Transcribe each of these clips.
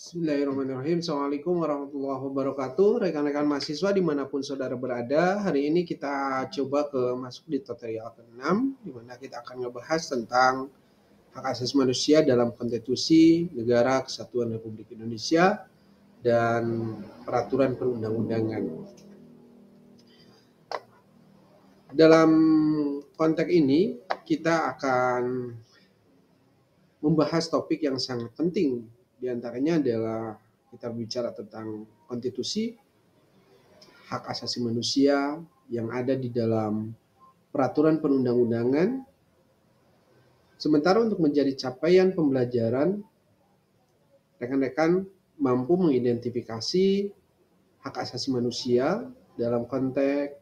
Bismillahirrahmanirrahim. Assalamualaikum warahmatullahi wabarakatuh. Rekan-rekan mahasiswa dimanapun saudara berada, hari ini kita coba masuk di tutorial ke-6, di mana kita akan ngebahas tentang hak asasi manusia dalam konstitusi negara Kesatuan Republik Indonesia dan peraturan perundang-undangan. Dalam konteks ini, kita akan membahas topik yang sangat penting. Di antaranya adalah kita bicara tentang konstitusi, hak asasi manusia yang ada di dalam peraturan perundang-undangan. Sementara untuk menjadi capaian pembelajaran, rekan-rekan mampu mengidentifikasi hak asasi manusia dalam konteks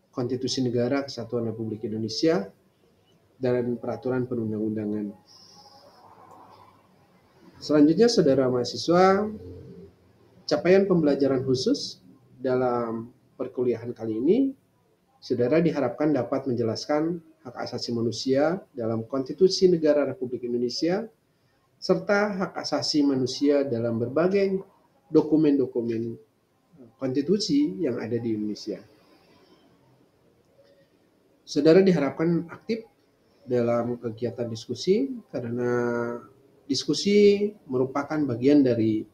konstitusi negara Kesatuan Republik Indonesia dan peraturan perundang-undangan. Selanjutnya, saudara mahasiswa, capaian pembelajaran khusus dalam perkuliahan kali ini, saudara diharapkan dapat menjelaskan hak asasi manusia dalam konstitusi negara Republik Indonesia, serta hak asasi manusia dalam berbagai dokumen-dokumen konstitusi yang ada di Indonesia. Saudara diharapkan aktif dalam kegiatan diskusi, karena diskusi merupakan bagian dari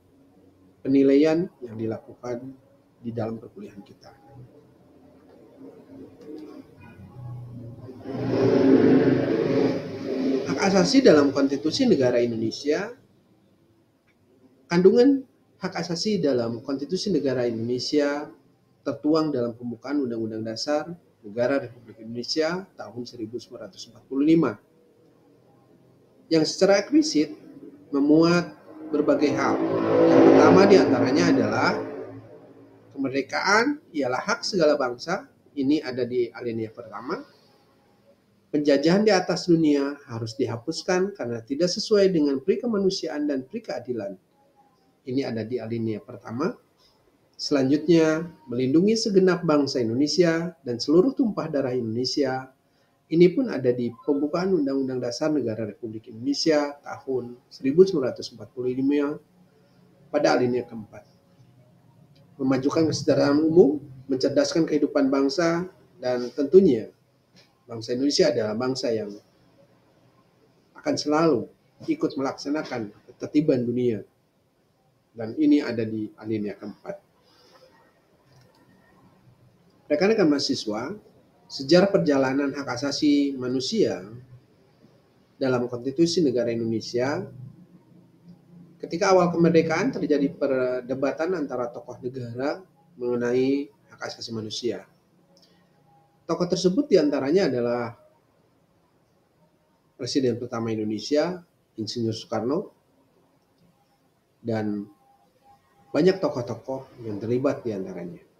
penilaian yang dilakukan di dalam perkuliahan kita. Hak asasi dalam konstitusi negara Indonesia. Kandungan hak asasi dalam konstitusi negara Indonesia tertuang dalam pembukaan Undang-Undang Dasar Negara Republik Indonesia tahun 1945, yang secara eksplisit memuat berbagai hal. Yang pertama diantaranya adalah kemerdekaan ialah hak segala bangsa. Ini ada di alinea pertama. Penjajahan di atas dunia harus dihapuskan karena tidak sesuai dengan pri kemanusiaan dan pri keadilan. Ini ada di alinea pertama. Selanjutnya, melindungi segenap bangsa Indonesia dan seluruh tumpah darah Indonesia. Ini pun ada di pembukaan Undang-Undang Dasar Negara Republik Indonesia tahun 1945 pada alinea keempat. Memajukan kesejahteraan umum, mencerdaskan kehidupan bangsa, dan tentunya bangsa Indonesia adalah bangsa yang akan selalu ikut melaksanakan ketertiban dunia. Dan ini ada di alinea keempat. Rekan-rekan mahasiswa, sejarah perjalanan hak asasi manusia dalam konstitusi negara Indonesia, ketika awal kemerdekaan terjadi perdebatan antara tokoh negara mengenai hak asasi manusia. Tokoh tersebut diantaranya adalah Presiden pertama Indonesia, Insinyur Soekarno, dan banyak tokoh-tokoh yang terlibat diantaranya.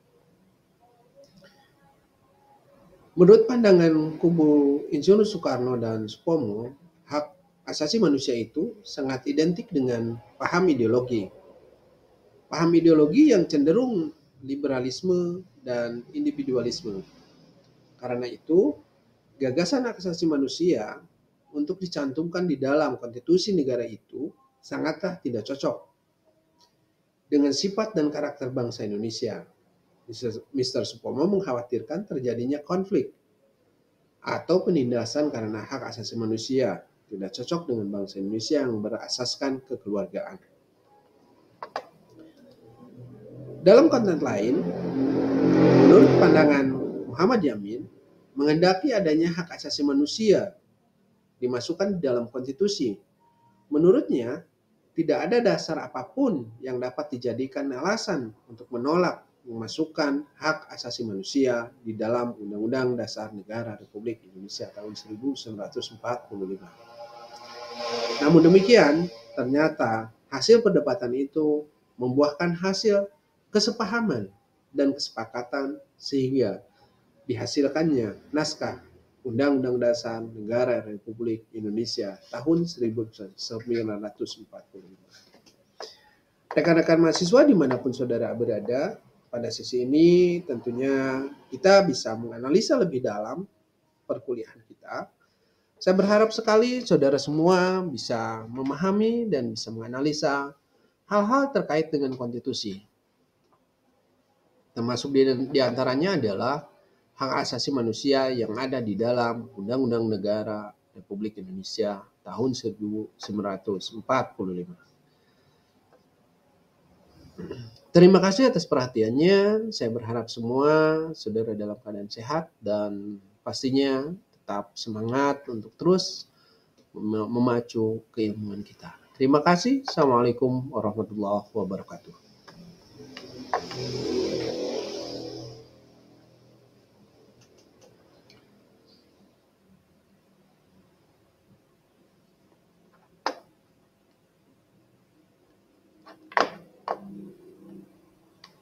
Menurut pandangan kubu Insinyur Soekarno dan Supomo, hak asasi manusia itu sangat identik dengan paham ideologi. Paham ideologi yang cenderung liberalisme dan individualisme. Karena itu, gagasan hak asasi manusia untuk dicantumkan di dalam konstitusi negara itu sangatlah tidak cocok dengan sifat dan karakter bangsa Indonesia. Mr. Supomo mengkhawatirkan terjadinya konflik atau penindasan karena hak asasi manusia tidak cocok dengan bangsa Indonesia yang berasaskan kekeluargaan. Dalam konteks lain, menurut pandangan Muhammad Yamin, menghendaki adanya hak asasi manusia dimasukkan di dalam konstitusi. Menurutnya, tidak ada dasar apapun yang dapat dijadikan alasan untuk menolak memasukkan hak asasi manusia di dalam Undang-Undang Dasar Negara Republik Indonesia tahun 1945. Namun demikian, ternyata hasil perdebatan itu membuahkan hasil kesepahaman dan kesepakatan sehingga dihasilkannya naskah Undang-Undang Dasar Negara Republik Indonesia tahun 1945. Rekan-rekan mahasiswa dimanapun saudara berada, pada sesi ini tentunya kita bisa menganalisa lebih dalam perkuliahan kita. Saya berharap sekali saudara semua bisa memahami dan bisa menganalisa hal-hal terkait dengan konstitusi. Termasuk di antaranya adalah hak asasi manusia yang ada di dalam Undang-Undang Negara Republik Indonesia tahun 1945. Terima kasih atas perhatiannya. Saya berharap semua saudara dalam keadaan sehat dan pastinya tetap semangat untuk terus memacu keilmuan kita. Terima kasih. Assalamualaikum warahmatullahi wabarakatuh.